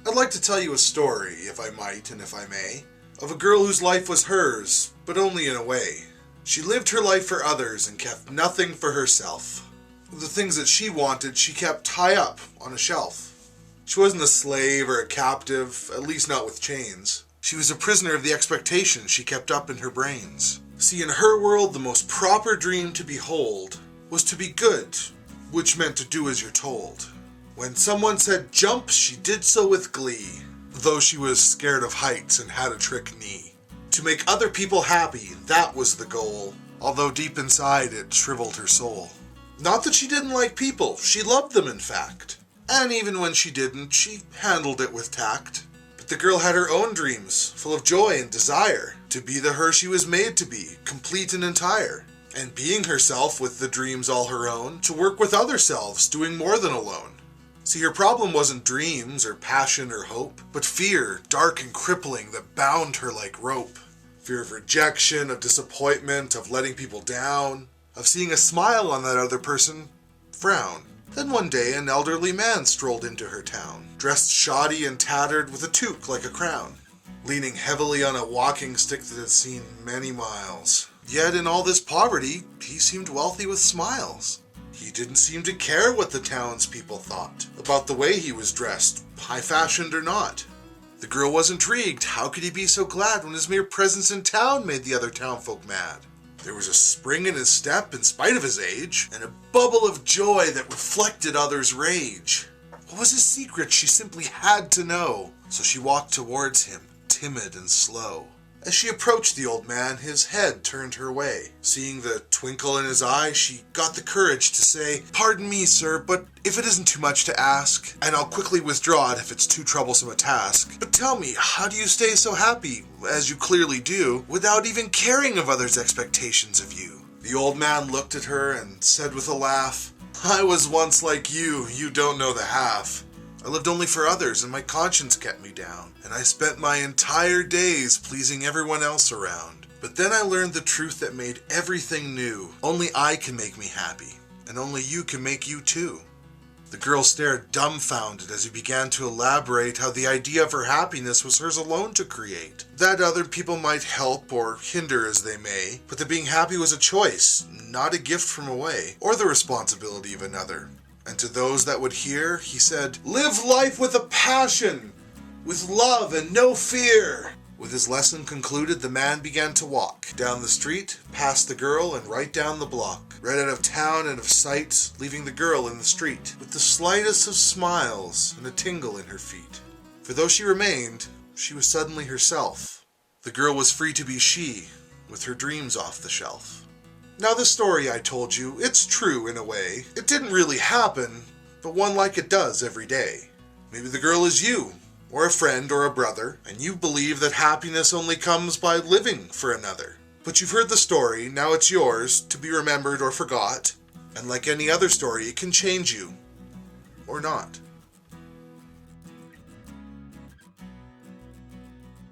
I'd like to tell you a story, if I might and if I may, of a girl whose life was hers, but only in a way. She lived her life for others and kept nothing for herself. The things that she wanted, she kept high up on a shelf. She wasn't a slave or a captive, at least not with chains. She was a prisoner of the expectations she kept up in her brains. See, in her world, the most proper dream to behold was to be good, which meant to do as you're told. When someone said jump, she did so with glee, though she was scared of heights and had a trick knee. To make other people happy, that was the goal, although deep inside it shriveled her soul. Not that she didn't like people, she loved them in fact. And even when she didn't, she handled it with tact. But the girl had her own dreams, full of joy and desire, to be the her she was made to be, complete and entire. And being herself with the dreams all her own, to work with other selves, doing more than alone. See, her problem wasn't dreams or passion or hope, but fear, dark and crippling, that bound her like rope. Fear of rejection, of disappointment, of letting people down, of seeing a smile on that other person frown. Then one day an elderly man strolled into her town, dressed shoddy and tattered with a toque like a crown, leaning heavily on a walking stick that had seen many miles. Yet in all this poverty, he seemed wealthy with smiles. He didn't seem to care what the townspeople thought about the way he was dressed, high-fashioned or not. The girl was intrigued. How could he be so glad when his mere presence in town made the other townfolk mad? There was a spring in his step in spite of his age, and a bubble of joy that reflected others' rage. What was his secret? She simply had to know. So she walked towards him, timid and slow. As she approached the old man, his head turned her way. Seeing the twinkle in his eye, she got the courage to say, "Pardon me, sir, but if it isn't too much to ask, and I'll quickly withdraw it if it's too troublesome a task. But tell me, how do you stay so happy, as you clearly do, without even caring of others' expectations of you?" The old man looked at her and said with a laugh, "I was once like you don't know the half. I lived only for others, and my conscience kept me down, and I spent my entire days pleasing everyone else around. But then I learned the truth that made everything new. Only I can make me happy, and only you can make you too." The girl stared dumbfounded as he began to elaborate how the idea of her happiness was hers alone to create. That other people might help or hinder as they may, but that being happy was a choice, not a gift from away, or the responsibility of another. And to those that would hear, he said, "Live life with a passion, with love and no fear." With his lesson concluded, the man began to walk down the street, past the girl, and right down the block, right out of town and of sight, leaving the girl in the street, with the slightest of smiles and a tingle in her feet. For though she remained, she was suddenly herself. The girl was free to be she, with her dreams off the shelf. Now the story I told you, it's true in a way. It didn't really happen, but one like it does every day. Maybe the girl is you, or a friend or a brother, and you believe that happiness only comes by living for another. But you've heard the story, now it's yours, to be remembered or forgot, and like any other story, it can change you, or not.